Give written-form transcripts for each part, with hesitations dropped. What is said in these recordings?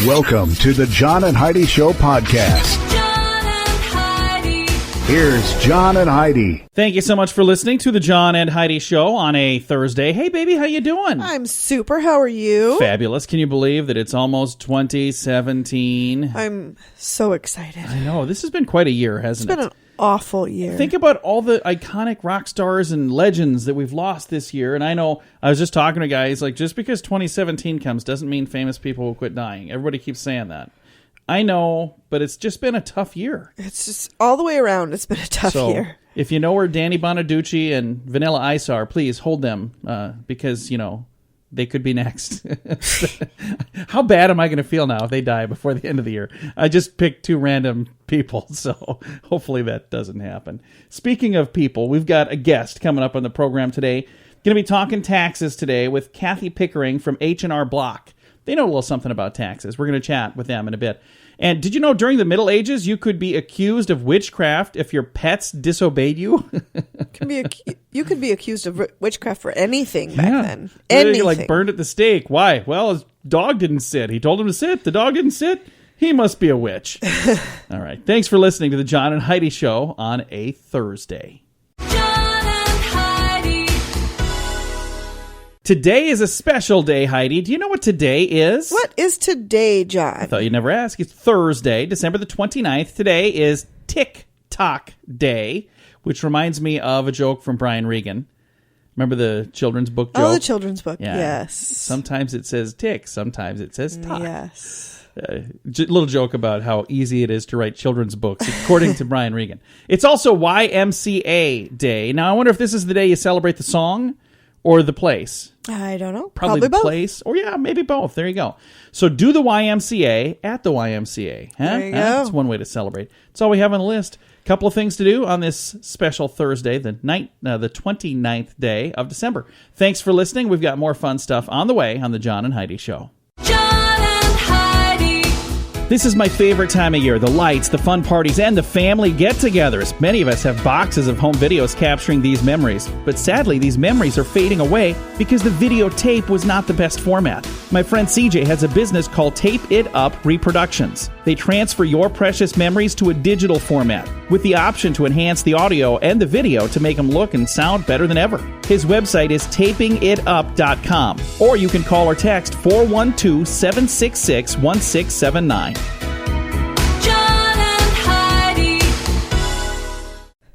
Welcome to the John and Heidi Show podcast. John and Heidi. Here's John and Heidi. Thank you so much for listening to the John and Heidi Show on a Thursday. Hey, baby, how you doing? I'm super. How are you? Fabulous. Can you believe that it's almost 2017? I'm so excited. I know. This has been quite a year, hasn't it? It's been an awful year. Think about all the iconic rock stars and legends that we've lost this year. And I know I was just talking to guys, like, just because 2017 comes doesn't mean famous people will quit dying. Everybody keeps saying that. I know, but it's just been a tough year. It's just all the way around. It's been a tough year. If you know where Danny Bonaducci and Vanilla Ice are, please hold them because, you know, they could be next. How bad am I going to feel now if they die before the end of the year? I just picked two random people, so hopefully that doesn't happen. Speaking of people, we've got a guest coming up on the program today. Going to be talking taxes today with Kathy Pickering from H&R Block. They know a little something about taxes. We're going to chat with them in a bit. And did you know during the Middle Ages you could be accused of witchcraft if your pets disobeyed you? You could be accused of witchcraft for anything back then. Anything. You like burned at the stake. Why? Well, his dog didn't sit. He told him to sit. The dog didn't sit. He must be a witch. All right. Thanks for listening to the John and Heidi Show on a Thursday. Today is a special day, Heidi. Do you know what today is? What is today, John? I thought you'd never ask. It's Thursday, December the 29th. Today is TikTok Day, which reminds me of a joke from Brian Regan. Remember the children's book joke? Oh, the children's book, yeah. Yes. Sometimes it says tick, sometimes it says talk. Yes. Little joke about how easy it is to write children's books, according to Brian Regan. It's also YMCA Day. Now, I wonder if this is the day you celebrate the song or the place. I don't know. Probably the both. place. Or yeah, maybe both. There you go. So do the YMCA at the YMCA. Huh? There you go. That's one way to celebrate. That's all we have on the list. A couple of things to do on this special Thursday, the 29th day of December. Thanks for listening. We've got more fun stuff on the way on the John and Heidi Show. This is my favorite time of year. The lights, the fun parties, and the family get-togethers. Many of us have boxes of home videos capturing these memories. But sadly, these memories are fading away because the videotape was not the best format. My friend CJ has a business called Tape It Up Reproductions. They transfer your precious memories to a digital format with the option to enhance the audio and the video to make them look and sound better than ever. His website is tapingitup.com, or you can call or text 412-766-1679.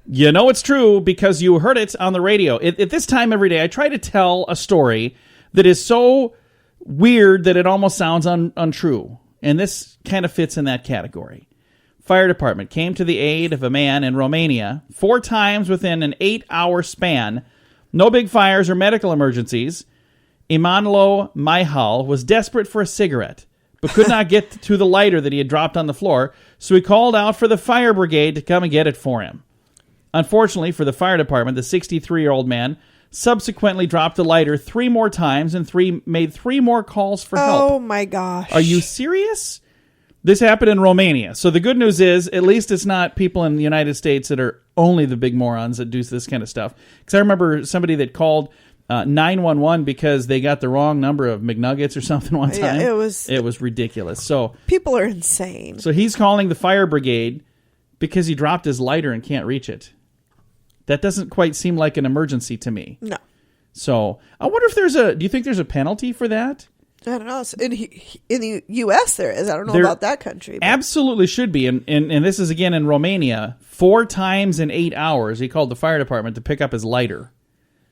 You know it's true because you heard it on the radio. At this time every day, I try to tell a story that is so weird that it almost sounds untrue. And this kind of fits in that category. Fire department came to the aid of a man in Romania 4 times within an 8-hour span. No big fires or medical emergencies. Emanuel Mihal was desperate for a cigarette, but could not get to the lighter that he had dropped on the floor, so he called out for the fire brigade to come and get it for him. Unfortunately for the fire department, the 63-year-old man subsequently dropped the lighter 3 more times and made 3 more calls for help. Oh, my gosh. Are you serious? This happened in Romania. So the good news is, at least it's not people in the United States that are only the big morons that do this kind of stuff. Because I remember somebody that called 911 because they got the wrong number of McNuggets or something one time. Yeah, it was ridiculous. So people are insane. So he's calling the fire brigade because he dropped his lighter and can't reach it. That doesn't quite seem like an emergency to me. No. So I wonder if do you think there's a penalty for that? I don't know. In the U.S. there is. I don't know about that country. But. Absolutely should be. And this is again in Romania. 4 times in 8 hours, he called the fire department to pick up his lighter.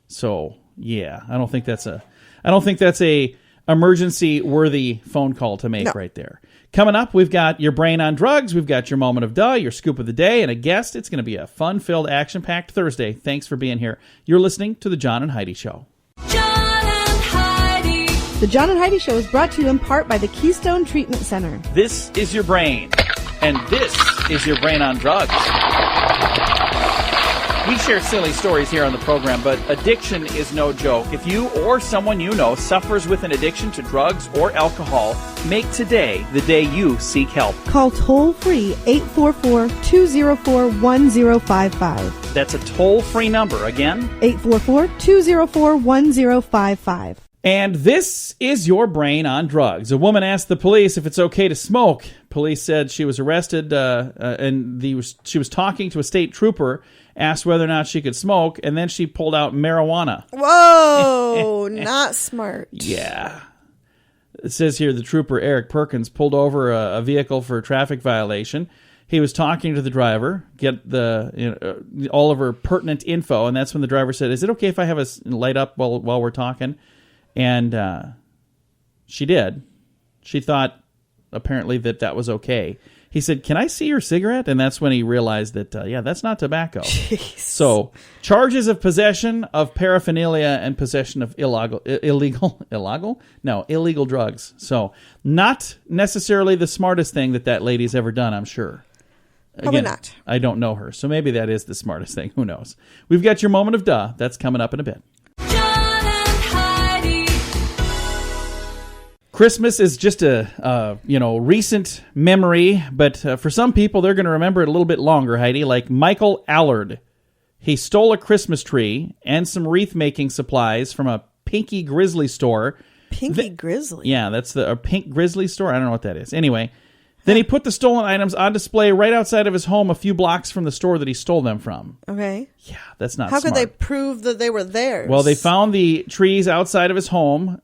So yeah, I don't think that's a emergency worthy phone call to make right there. Coming up, we've got your brain on drugs, we've got your moment of duh, your scoop of the day, and a guest. It's going to be a fun-filled, action-packed Thursday. Thanks for being here. You're listening to The John and Heidi Show. John and Heidi. The John and Heidi Show is brought to you in part by the Keystone Treatment Center. This is your brain, and this is your brain on drugs. We share silly stories here on the program, but addiction is no joke. If you or someone you know suffers with an addiction to drugs or alcohol, make today the day you seek help. Call toll-free 844-204-1055. That's a toll-free number. Again? 844-204-1055. And this is your brain on drugs. A woman asked the police if it's okay to smoke. Police said she was arrested and she was talking to a state trooper, asked whether or not she could smoke, and then she pulled out marijuana. Whoa, not smart. Yeah. It says here the trooper, Eric Perkins, pulled over a vehicle for a traffic violation. He was talking to the driver, get all of her pertinent info, and that's when the driver said, "Is it okay if I have a light up while we're talking?" And she did. She thought, apparently, that was okay. He said, "Can I see your cigarette?" And that's when he realized that, that's not tobacco. Jeez. So, charges of possession of paraphernalia and possession of illegal drugs. So, not necessarily the smartest thing that lady's ever done, I'm sure. Probably Again, not. I don't know her, so maybe that is the smartest thing. Who knows? We've got your moment of duh. That's coming up in a bit. John and Heidi. Christmas is just a recent memory, but for some people, they're going to remember it a little bit longer, Heidi, like Michael Allard. He stole a Christmas tree and some wreath-making supplies from a Pinky Grizzly store. Pinky Grizzly? Yeah, that's a Pink Grizzly store. I don't know what that is. Anyway, then he put the stolen items on display right outside of his home a few blocks from the store that he stole them from. Okay. Yeah, that's not How smart. could they prove that they were theirs? Well, they found the trees outside of his home.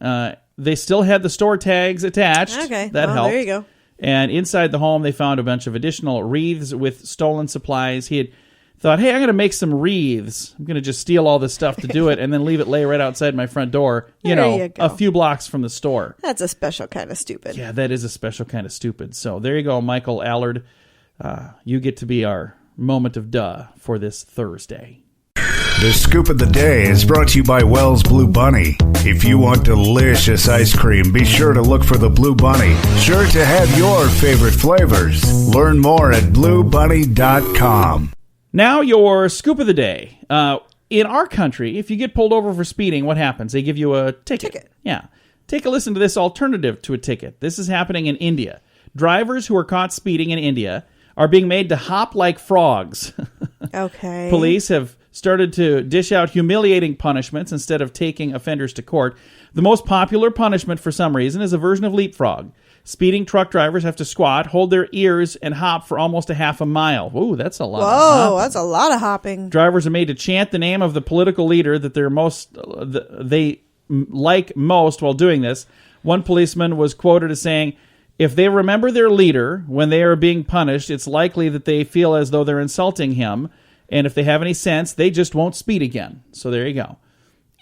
They still had the store tags attached. Okay. That well, helped. there you go. And inside the home, they found a bunch of additional wreaths with stolen supplies. He had thought, hey, I'm going to make some wreaths. I'm going to just steal all this stuff to do it and then leave it lay right outside my front door, There you go. a few blocks from the store. That's a special kind of stupid. Yeah, that is a special kind of stupid. So there you go, Michael Allard. You get to be our moment of duh for this Thursday. The Scoop of the Day is brought to you by Wells Blue Bunny. If you want delicious ice cream, be sure to look for the Blue Bunny. Sure to have your favorite flavors. Learn more at bluebunny.com. Now, your scoop of the day. In our country, if you get pulled over for speeding, what happens? They give you a ticket. Yeah. Take a listen to this alternative to a ticket. This is happening in India. Drivers who are caught speeding in India are being made to hop like frogs. Okay. Police have started to dish out humiliating punishments instead of taking offenders to court. The most popular punishment, for some reason, is a version of leapfrog. Speeding truck drivers have to squat, hold their ears, and hop for almost a half a mile. Ooh, that's a lot. Whoa, that's a lot of hopping. Drivers are made to chant the name of the political leader that they like most while doing this. One policeman was quoted as saying, "If they remember their leader when they are being punished, it's likely that they feel as though they're insulting him. And if they have any sense, they just won't speed again." So there you go.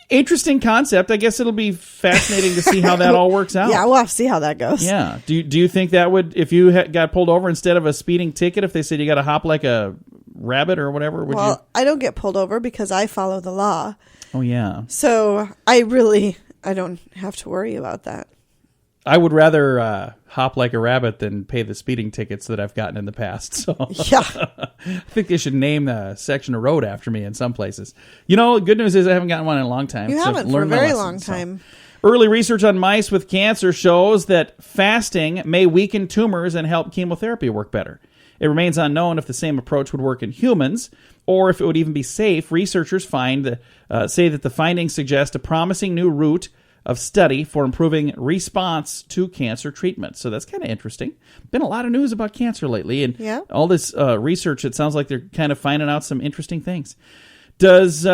Interesting concept. I guess it'll be fascinating to see how that all works out. Yeah, we'll have to see how that goes. Yeah. Do you think that would, if you got pulled over instead of a speeding ticket, if they said you got to hop like a rabbit or whatever, would you? I don't get pulled over because I follow the law. Oh, yeah. So I don't have to worry about that. I would rather hop like a rabbit than pay the speeding tickets that I've gotten in the past. So Yeah. I think they should name the section of road after me in some places. The good news is I haven't gotten one in a long time. You so haven't for a learned my very lesson, long so. time. Early research on mice with cancer shows that fasting may weaken tumors and help chemotherapy work better. It remains unknown if the same approach would work in humans or if it would even be safe. Researchers say that the findings suggest a promising new route of study for improving response to cancer treatment. So that's kind of interesting. Been a lot of news about cancer lately, and all this research, it sounds like they're kind of finding out some interesting things. Does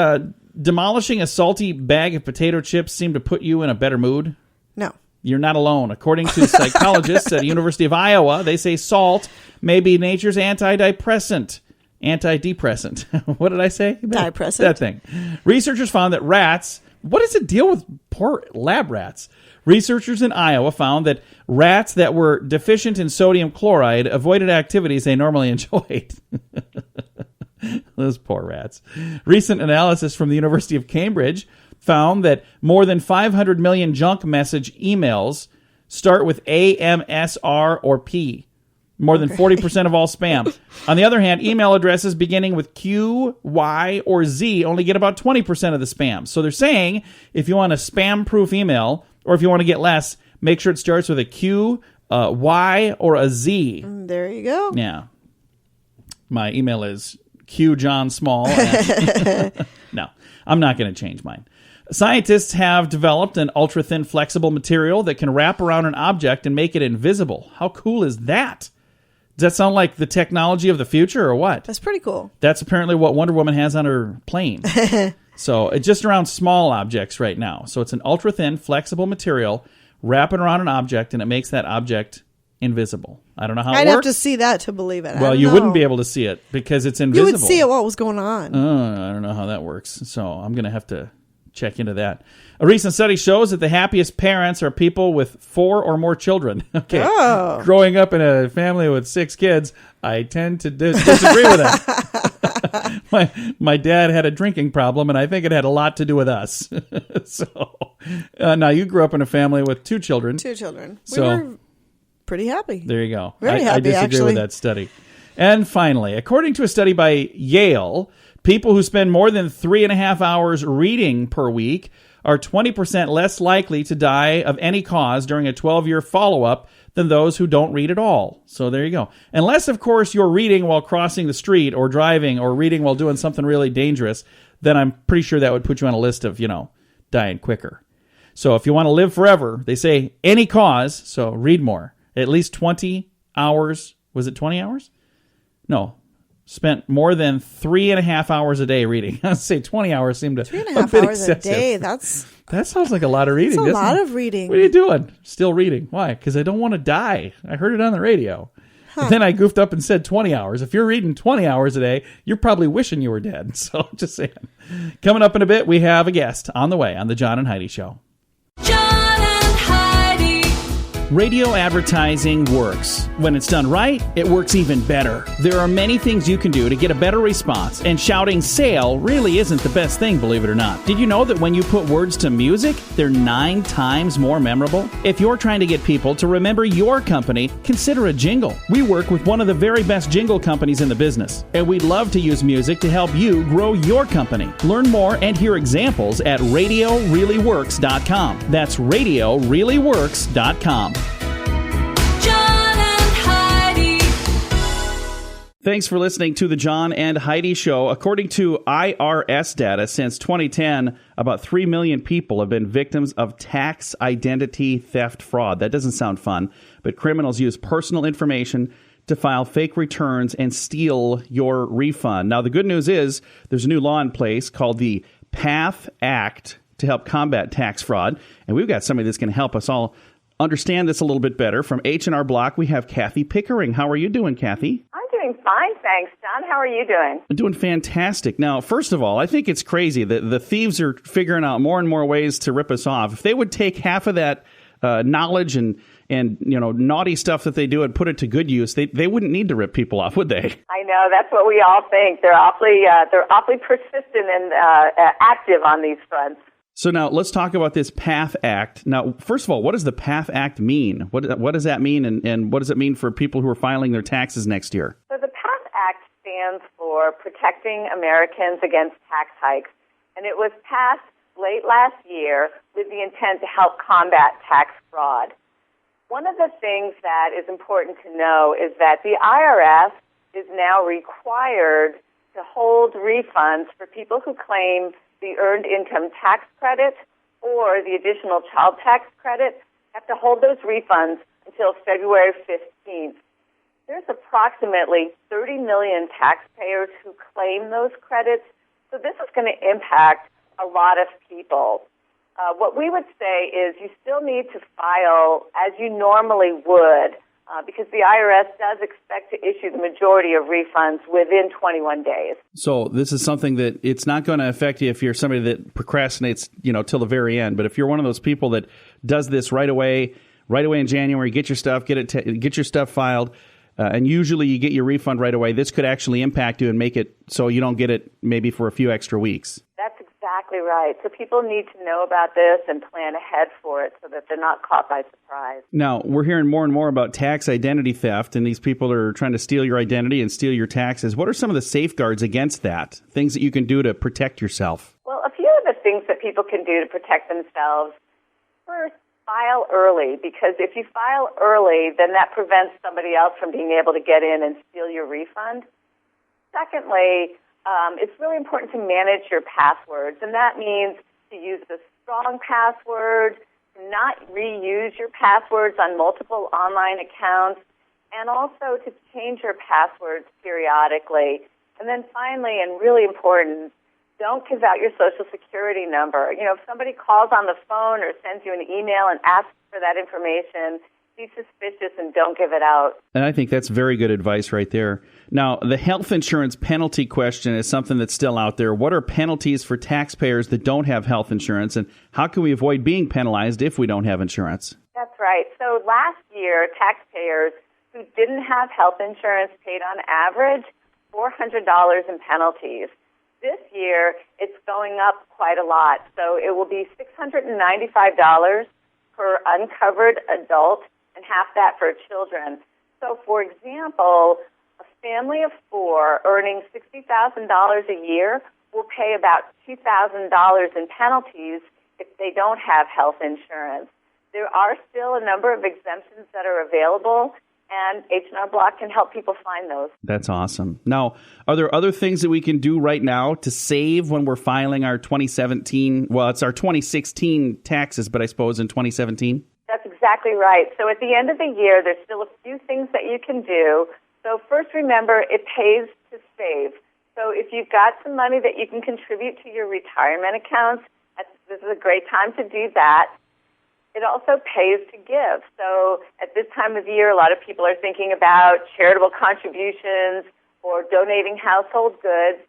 demolishing a salty bag of potato chips seem to put you in a better mood? No. You're not alone. According to psychologists at the University of Iowa, they say salt may be nature's antidepressant. What did I say? Depressant. That thing. Researchers found that rats... What is the deal with poor lab rats? Researchers in Iowa found that rats that were deficient in sodium chloride avoided activities they normally enjoyed. Those poor rats. Recent analysis from the University of Cambridge found that more than 500 million junk message emails start with A, M, S, R, or P. More than 40% of all spam. On the other hand, email addresses beginning with Q, Y, or Z only get about 20% of the spam. So they're saying if you want a spam-proof email, or if you want to get less, make sure it starts with a Q, Y, or a Z. There you go. Yeah. My email is QJohnSmall. No, I'm not going to change mine. Scientists have developed an ultra-thin flexible material that can wrap around an object and make it invisible. How cool is that? Does that sound like the technology of the future or what? That's pretty cool. That's apparently what Wonder Woman has on her plane. So it's just around small objects right now. So it's an ultra-thin flexible material wrapping around an object, and it makes that object invisible. I don't know how it I'd works. have to see that to believe it. Well, you wouldn't be able to see it because it's invisible. You would see what was going on. I don't know how that works. So I'm going to have to check into that. A recent study shows that the happiest parents are people with 4 or more children. Okay. Oh. Growing up in a family with 6 kids, I tend to disagree with that. My dad had a drinking problem, and I think it had a lot to do with us. So now you grew up in a family with 2 children. 2 children. We So- were pretty happy. There you go. Very I happy, disagree actually. with that study. And finally, according to a study by Yale, people who spend more than 3.5 hours reading per week are 20% less likely to die of any cause during a 12-year follow-up than those who don't read at all. So there you go. Unless, of course, you're reading while crossing the street or driving or reading while doing something really dangerous, then I'm pretty sure that would put you on a list of, dying quicker. So if you want to live forever, they say any cause, so read more. At least 20 hours. Was it 20 hours? No. Spent more than 3.5 hours a day reading. I'd say 20 hours seemed to 3.5 bit hours excessive. a day. That sounds like a lot of reading. That's a doesn't lot it? of reading. What are you doing? Still reading. Why? Because I don't want to die. I heard it on the radio. But then I goofed up and said 20 hours. If you're reading 20 hours a day, you're probably wishing you were dead. So just saying. Coming up in a bit, we have a guest on the way on the John and Heidi Show. John and Heidi. Radio advertising works. When it's done right, it works even better. There are many things you can do to get a better response, and shouting sale really isn't the best thing, believe it or not. Did you know that when you put words to music, they're 9 times more memorable? If you're trying to get people to remember your company, consider a jingle. We work with one of the very best jingle companies in the business, and we'd love to use music to help you grow your company. Learn more and hear examples at RadioReallyWorks.com. That's RadioReallyWorks.com. John and Heidi. Thanks for listening to the John and Heidi Show. According to IRS data, since 2010, about 3 million people have been victims of tax identity theft fraud. That doesn't sound fun, but criminals use personal information to file fake returns and steal your refund. Now, the good news is there's a new law in place called the pathact to help combat tax fraud, and we've got somebody that's going to help us all understand this a little bit better. From H&R Block, we have Kathy Pickering. How are you doing, Kathy? I'm doing fine, thanks, John. How are you doing? I'm doing fantastic. Now, first of all, I think it's crazy that the thieves are figuring out more and more ways to rip us off. If they would take half of that knowledge and naughty stuff that they do and put it to good use, they wouldn't need to rip people off, would they? I know, that's what we all think. They're awfully persistent and active on these fronts. So now let's talk about this pathact. Now, first of all, what does the pathact mean? What does that mean, and what does it mean for people who are filing their taxes next year? So the pathact stands for Protecting Americans Against Tax Hikes, and it was passed late last year with the intent to help combat tax fraud. One of the things that is important to know is that the IRS is now required to hold refunds for people who claim the Earned Income Tax Credit or the Additional Child Tax Credit. Have to hold those refunds until February 15th. There's approximately 30 million taxpayers who claim those credits, so this is going to impact a lot of people. What we would say is you still need to file as you normally would because the IRS does expect to issue the majority of refunds within 21 days. So this is something that it's not going to affect you if you're somebody that procrastinates, till the very end. But if you're one of those people that does this right away in January, get your stuff, get your stuff filed, and usually you get your refund right away, this could actually impact you and make it so you don't get it maybe for a few extra weeks. That's exactly right. So people need to know about this and plan ahead for it so that they're not caught by surprise. Now, we're hearing more and more about tax identity theft, and these people are trying to steal your identity and steal your taxes. What are some of the safeguards against that? Things that you can do to protect yourself? Well, a few of the things that people can do to protect themselves. First, file early, because if you file early, then that prevents somebody else from being able to get in and steal your refund. Secondly, it's really important to manage your passwords, and that means to use a strong password, to not reuse your passwords on multiple online accounts, and also to change your passwords periodically. And then finally, and really important, don't give out your Social Security number. You know, if somebody calls on the phone or sends you an email and asks for that information, be suspicious and don't give it out. And I think that's very good advice right there. Now, the health insurance penalty question is something that's still out there. What are penalties for taxpayers that don't have health insurance, and how can we avoid being penalized if we don't have insurance? That's right. So last year, taxpayers who didn't have health insurance paid on average $400 in penalties. This year, it's going up quite a lot. So it will be $695 per uncovered adult and half that for children. So, for example, a family of four earning $60,000 a year will pay about $2,000 in penalties if they don't have health insurance. There are still a number of exemptions that are available, and H&R Block can help people find those. That's awesome. Now, are there other things that we can do right now to save when we're filing our 2017, well, it's our 2016 taxes, but I suppose in 2017? That's exactly right. So at the end of the year, there's still a few things that you can do. So first, remember, it pays to save. So if you've got some money that you can contribute to your retirement accounts, this is a great time to do that. It also pays to give. So at this time of year, a lot of people are thinking about charitable contributions or donating household goods.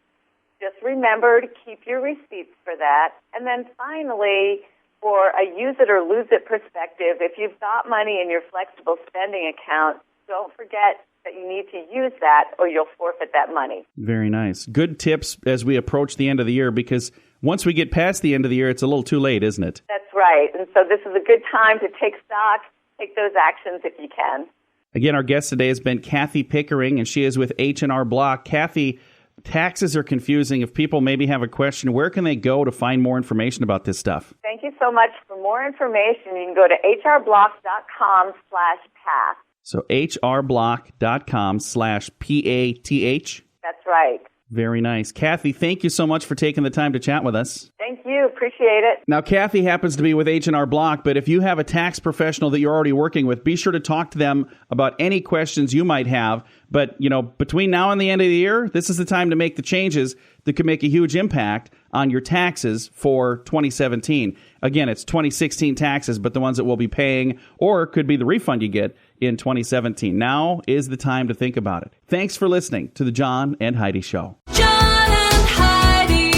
Just remember to keep your receipts for that. And then finally, for a use it or lose it perspective, if you've got money in your flexible spending account, don't forget that you need to use that or you'll forfeit that money. Very nice. Good tips as we approach the end of the year, because once we get past the end of the year, it's a little too late, isn't it? That's right. And so this is a good time to take stock, take those actions if you can. Again, our guest today has been Kathy Pickering, and she is with H&R Block. Kathy, taxes are confusing. If people maybe have a question, where can they go to find more information about this stuff? Thank you so much. For more information, you can go to hrblock.com/path. So hrblock.com/PATH? That's right. Very nice. Kathy, thank you so much for taking the time to chat with us. Thank you. Appreciate it. Now, Kathy happens to be with H&R Block, but if you have a tax professional that you're already working with, be sure to talk to them about any questions you might have. But, you know, between now and the end of the year, this is the time to make the changes that could make a huge impact on your taxes for 2017. Again, it's 2016 taxes, but the ones that we'll be paying, or could be the refund you get in 2017. Now is the time to think about it. Thanks for listening to the John and Heidi Show. John and Heidi.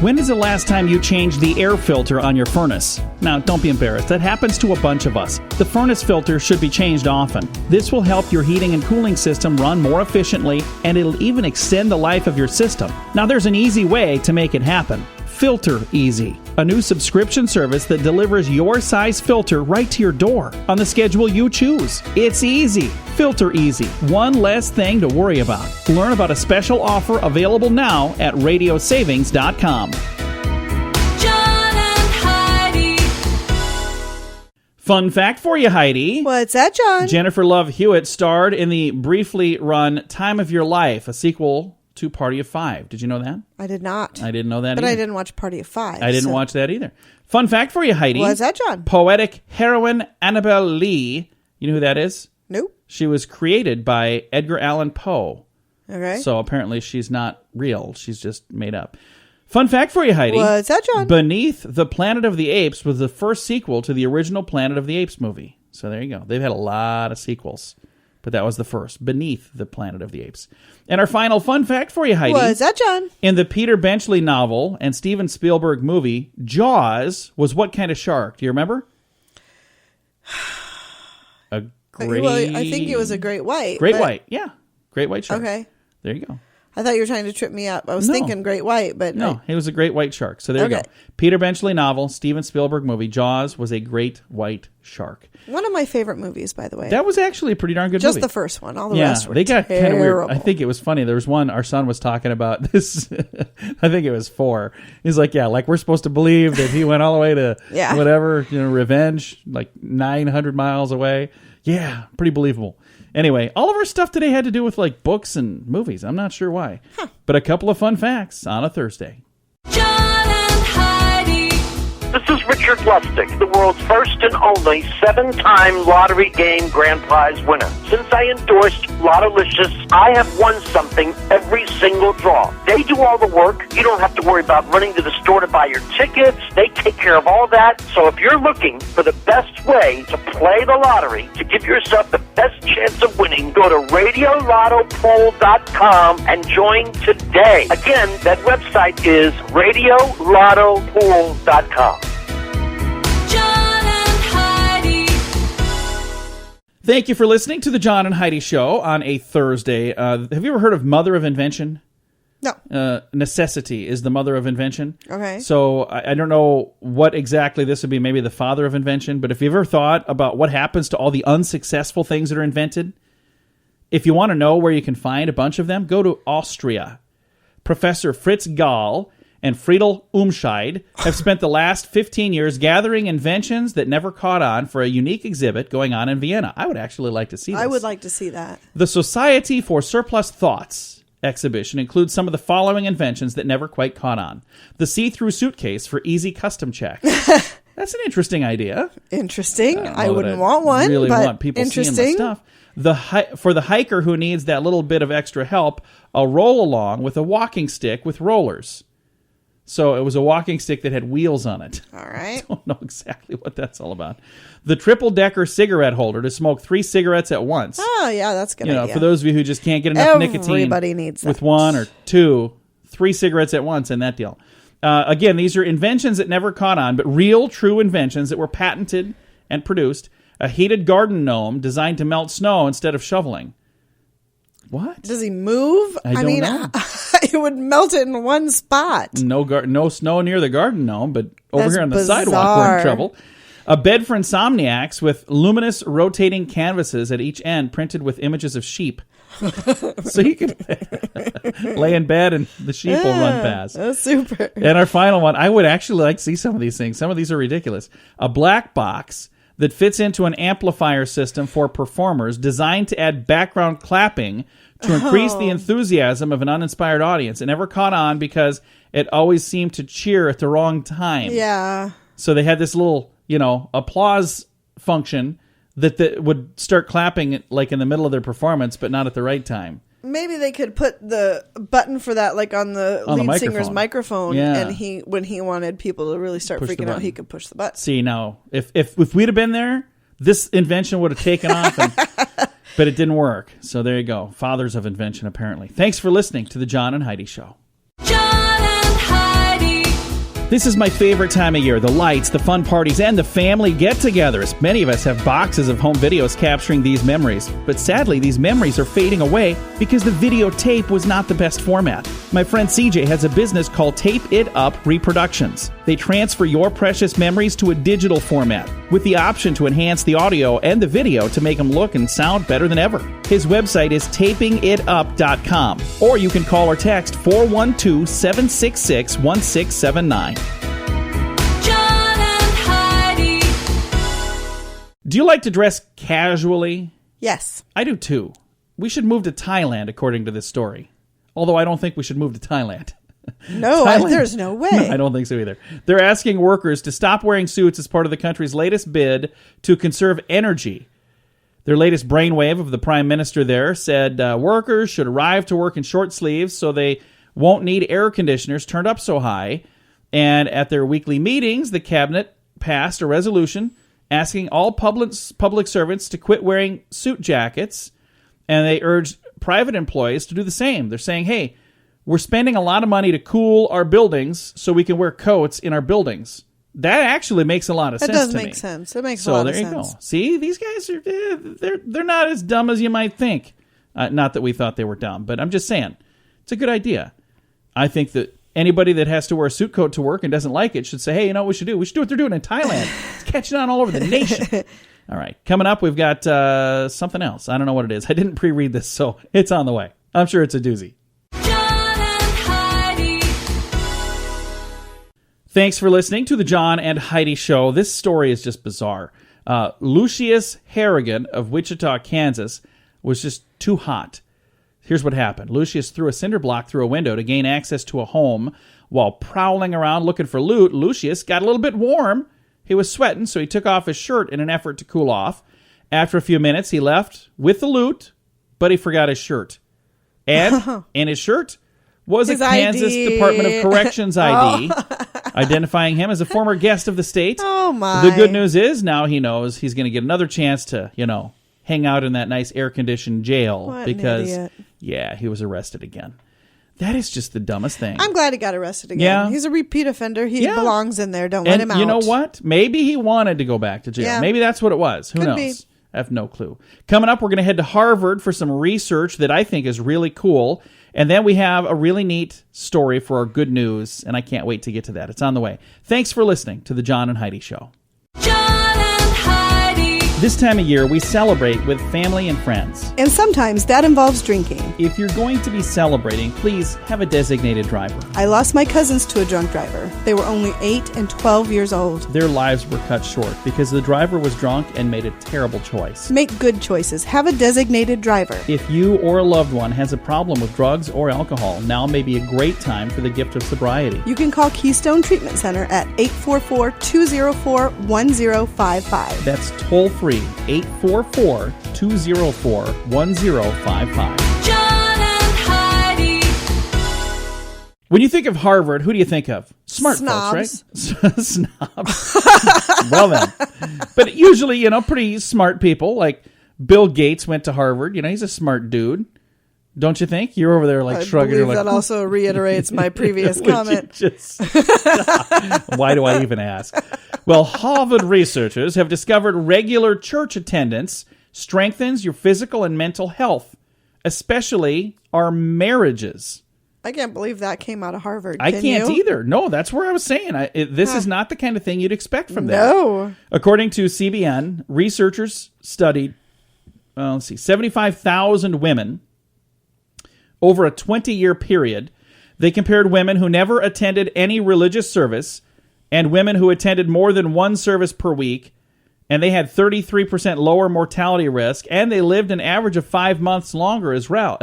When is the last time you changed the air filter on your furnace? Now, don't be embarrassed. That happens to a bunch of us. The furnace filter should be changed often. This will help your heating and cooling system run more efficiently, and it'll even extend the life of your system. Now, there's an easy way to make it happen. Filter Easy, a new subscription service that delivers your size filter right to your door on the schedule you choose. It's easy. Filter Easy. One less thing to worry about. Learn about a special offer available now at radiosavings.com. John and Heidi. Fun fact for you, Heidi. What's that, John? Jennifer Love Hewitt starred in the briefly run Time of Your Life, a sequel to Party of Five. Did you know that? I did not. I didn't know that But either. I didn't watch Party of Five. I didn't watch that either. Fun fact for you, Heidi. What's that, John? Poetic heroine Annabelle Lee. You know who that is? Nope. She was created by Edgar Allan Poe. Okay. So apparently she's not real. She's just made up. Fun fact for you, Heidi. What's that, John? Beneath the Planet of the Apes was the first sequel to the original Planet of the Apes movie. So there you go. They've had a lot of sequels, but that was the first. Beneath the Planet of the Apes. And our final fun fact for you, Heidi. What's that, John? In the Peter Benchley novel and Steven Spielberg movie, Jaws was what kind of shark? Do you remember? A great... Well, I think it was a great white. Great but- white, yeah. Great white shark. Okay. There you go. I thought you were trying to trip me up. I was No. thinking great white, but No, it was a great white shark. So there you go. Okay. Peter Benchley novel, Steven Spielberg movie, Jaws was a great white shark. one of my favorite movies, by the way. That was actually a pretty darn good Just movie. the first one. All the Yeah, rest were they got kind of weird. terrible. I think it was funny. There was one our son was talking about this. I think it was 4. He's like, yeah, like we're supposed to believe that he went all the way to Yeah. whatever, revenge, like 900 miles away. Yeah, pretty believable. Anyway, all of our stuff today had to do with like books and movies. I'm not sure why. But a couple of fun facts on a Thursday. John and Heidi. This is Richard Lustig, the world's first and only 7-time lottery game grand prize winner. Since I endorsed Lottolicious, I have won something every single draw. They do all the work. You don't have to worry about running to the store to buy your tickets. They take care of all that. So if you're looking for the best way to play the lottery, to give yourself the best chance of winning, go to radiolottopool.com and join today. Again, that website is radiolottopool.com. John and Heidi. Thank you for listening to the John and Heidi Show on a Thursday. Have you ever heard of mother of invention? No. Necessity is the mother of invention. Okay. So I don't know what exactly this would be, maybe the father of invention, but if you've ever thought about what happens to all the unsuccessful things that are invented, if you want to know where you can find a bunch of them, go to Austria. Professor Fritz Gall and Friedel Umscheid have spent the last 15 years gathering inventions that never caught on for a unique exhibit going on in Vienna. I would actually like to see this. I would like to see that. The Society for Surplus Thoughts exhibition includes some of the following inventions that never quite caught on. The see-through suitcase for easy custom check. That's an interesting idea. Interesting. I know wouldn't that want one, really but want people seeing interesting. my stuff. For the hiker who needs that little bit of extra help, a roll-along with a walking stick with rollers. So it was a walking stick that had wheels on it. All right. I don't know exactly what that's all about. The triple-decker cigarette holder to smoke 3 cigarettes at once. Oh, yeah, that's a good idea. For those of you who just can't get enough nicotine. Everybody needs that. With 1 or 2, 3 cigarettes at once in that deal. Again, these are inventions that never caught on, but real, true inventions that were patented and produced. A heated garden gnome designed to melt snow instead of shoveling. What? Does he move? I don't know. It would melt it in one spot. No snow near the garden gnome, but over That's here on the bizarre. sidewalk we're in trouble. A bed for insomniacs with luminous rotating canvases at each end printed with images of sheep. So you can lay in bed and the sheep will run past. That's super. And our final one, I would actually like to see some of these things. Some of these are ridiculous. A black box that fits into an amplifier system for performers designed to add background clapping to increase the enthusiasm of an uninspired audience. It never caught on because it always seemed to cheer at the wrong time. Yeah. So they had this little, applause function that would start clapping like in the middle of their performance, but not at the right time. Maybe they could put the button for that like on the lead singer's microphone, Yeah. and when he wanted people to really start Push the freaking out, button. he could push the button. See, now, if we'd have been there, this invention would have taken off, but it didn't work. So there you go. Fathers of invention, apparently. Thanks for listening to the John and Heidi Show. John and Heidi. This is my favorite time of year. The lights, the fun parties, and the family get-togethers. Many of us have boxes of home videos capturing these memories. But sadly, these memories are fading away because the videotape was not the best format. My friend CJ has a business called Tape It Up Reproductions. They transfer your precious memories to a digital format with the option to enhance the audio and the video to make them look and sound better than ever. His website is tapingitup.com, or you can call or text 412-766-1679. John and Heidi. Do you like to dress casually? Yes. I do too. We should move to Thailand, according to this story. Although I don't think we should move to Thailand. No, Thailand. there's no way. I don't think so either. They're asking workers to stop wearing suits as part of the country's latest bid to conserve energy. Their latest brainwave of the prime minister there said workers should arrive to work in short sleeves so they won't need air conditioners turned up so high. And at their weekly meetings, the cabinet passed a resolution asking all public servants to quit wearing suit jackets, and they urged private employees to do the same. They're saying, hey, we're spending a lot of money to cool our buildings so we can wear coats in our buildings. That actually makes a lot of sense to me. That does make sense. It makes a lot of sense. So there you go. See, these guys are they're not as dumb as you might think. Not that we thought they were dumb, but I'm just saying it's a good idea. I think that anybody that has to wear a suit coat to work and doesn't like it should say, hey, you know what we should do? We should do what they're doing in Thailand. It's catching on all over the nation. All right. Coming up, we've got something else. I don't know what it is. I didn't pre-read this, so it's on the way. I'm sure it's a doozy. John and Heidi. Thanks for listening to the John and Heidi Show. This story is just bizarre. Lucius Harrigan of Wichita, Kansas, was just too hot. Here's what happened. Lucius threw a cinder block through a window to gain access to a home While prowling around looking for loot, Lucius got a little bit warm. He was sweating, so he took off his shirt in an effort to cool off. After a few minutes, he left with the loot, but he forgot his shirt. And in his shirt was His a Kansas ID. Department of Corrections ID, identifying him as a former guest of the state. Oh, my. The good news is now he knows he's going to get another chance to, hang out in that nice air-conditioned jail What an because, idiot. yeah, he was arrested again. That is just the dumbest thing. I'm glad he got arrested again. Yeah. He's a repeat offender. He Yeah. belongs in there. Don't let him out. You know what? Maybe he wanted to go back to jail. Yeah. Maybe that's what it was. Who Could knows? be. I have no clue. Coming up, we're going to head to Harvard for some research that I think is really cool. And then we have a really neat story for our good news, and I can't wait to get to that. It's on the way. Thanks for listening to The John and Heidi Show. John and Heidi. This time of year, we celebrate with family and friends. And sometimes that involves drinking. If you're going to be celebrating, please have a designated driver. I lost my cousins to a drunk driver. They were only 8 and 12 years old. Their lives were cut short because the driver was drunk and made a terrible choice. Make good choices. Have a designated driver. If you or a loved one has a problem with drugs or alcohol, now may be a great time for the gift of sobriety. You can call Keystone Treatment Center at 844-204-1055. That's toll-free, 844-204-1055. John and Heidi. When you think of Harvard, who do you think of? Smart Snobs. folks, right? Snobs. Well then. But usually, pretty smart people, like Bill Gates went to Harvard. He's a smart dude. Don't you think? You're over there like I shrugging. believe You're like, that also reiterates my previous Would you comment. just stop? Why do I even ask? Well, Harvard researchers have discovered regular church attendance strengthens your physical and mental health, especially our marriages. I can't believe that came out of Harvard. I Can can't you? either. No, that's where I was saying. This is not the kind of thing you'd expect from them. No. According to CBN, researchers studied, 75,000 women over a 20-year period. They compared women who never attended any religious service and women who attended more than one service per week, and they had 33% lower mortality risk, and they lived an average of 5 months longer as well.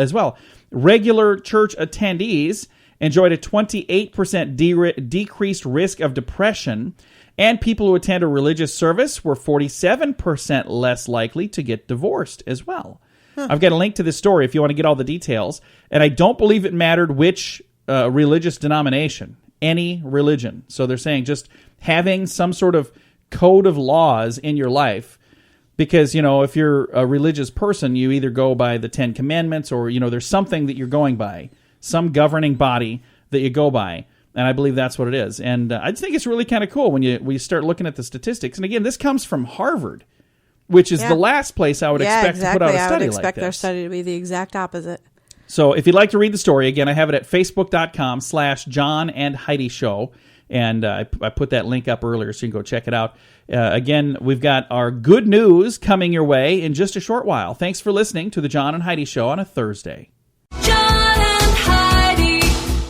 Regular church attendees enjoyed a 28% decreased risk of depression, and people who attend a religious service were 47% less likely to get divorced as well. I've got a link to this story if you want to get all the details, and I don't believe it mattered which religious denomination, any religion. So they're saying just having some sort of code of laws in your life, because, if you're a religious person, you either go by the 10 Commandments or, there's something that you're going by, some governing body that you go by. And I believe that's what it is. And I just think it's really kind of cool when you start looking at the statistics. And again, this comes from Harvard, which is the last place I would expect to put out a study I would like expect this. our study to be the exact opposite. So if you'd like to read the story, again, I have it at facebook.com/John and Heidi Show. And I put that link up earlier, so you can go check it out. Again, we've got our good news coming your way in just a short while. Thanks for listening to the John and Heidi Show on a Thursday. John and Heidi.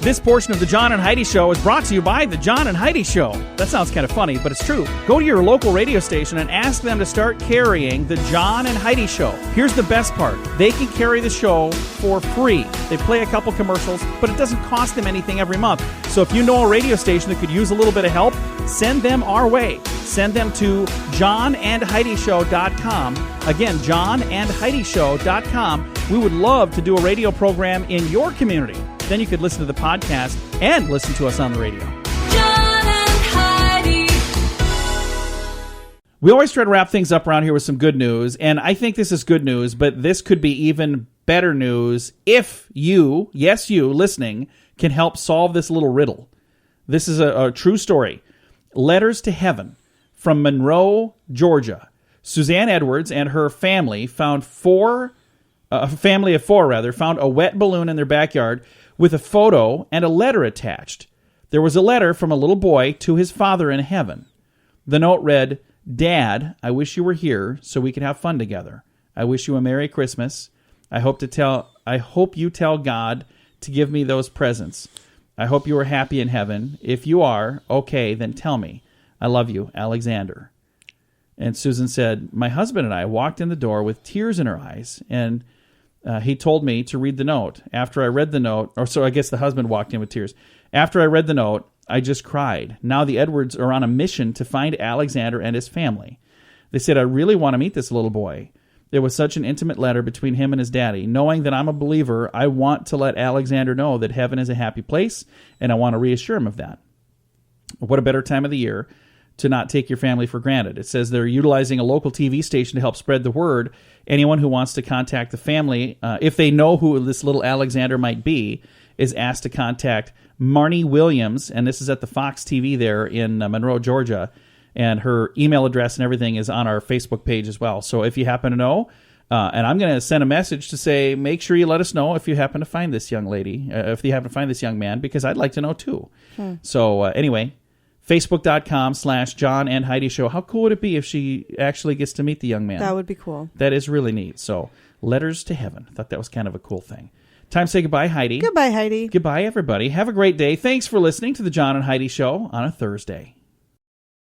This portion of the John and Heidi Show is brought to you by the John and Heidi Show. That sounds kind of funny, but it's true. Go to your local radio station and ask them to start carrying the John and Heidi Show. Here's the best part. They can carry the show for free. They play a couple commercials, but it doesn't cost them anything every month. So if you know a radio station that could use a little bit of help, send them our way. Send them to johnandheidishow.com. Again, johnandheidishow.com. We would love to do a radio program in your community. Then you could listen to the podcast and listen to us on the radio. John and Heidi. We always try to wrap things up around here with some good news, and I think this is good news, but this could be even better news if you, yes you, listening, can help solve this little riddle. This is a true story. Letters to Heaven from Monroe, Georgia. Suzanne Edwards and her family found a family of four found a wet balloon in their backyard with a photo and a letter attached. There was a letter from a little boy to his father in heaven. The note read, "Dad, I wish you were here so we could have fun together. I wish you a Merry Christmas. I hope you tell God to give me those presents. I hope you are happy in heaven. If you are, okay, then tell me. I love you, Alexander." And Susan said, "My husband and I walked in the door with tears in our eyes, and he told me to read the note. After I read the note, or so I guess the husband walked in with tears. After I read the note, I just cried. Now the Edwards are on a mission to find Alexander and his family. They said, I really want to meet this little boy. There was such an intimate letter between him and his daddy. Knowing that I'm a believer, I want to let Alexander know that heaven is a happy place, and I want to reassure him of that. What a better time of the year to not take your family for granted. It says they're utilizing a local TV station to help spread the word. Anyone who wants to contact the family, if they know who this little Alexander might be, is asked to contact Marnie Williams, and this is at the Fox TV there in Monroe, Georgia. And her email address and everything is on our Facebook page as well. So if you happen to know, and I'm going to send a message to say, make sure you let us know if you happen to find this young lady, if you happen to find this young man, because I'd like to know too. So anyway, Facebook.com/John and Heidi Show. How cool would it be if she actually gets to meet the young man? That would be cool. That is really neat. So letters to heaven. I thought that was kind of a cool thing. Time to say goodbye, Heidi. Goodbye, Heidi. Goodbye, everybody. Have a great day. Thanks for listening to the John and Heidi Show on a Thursday.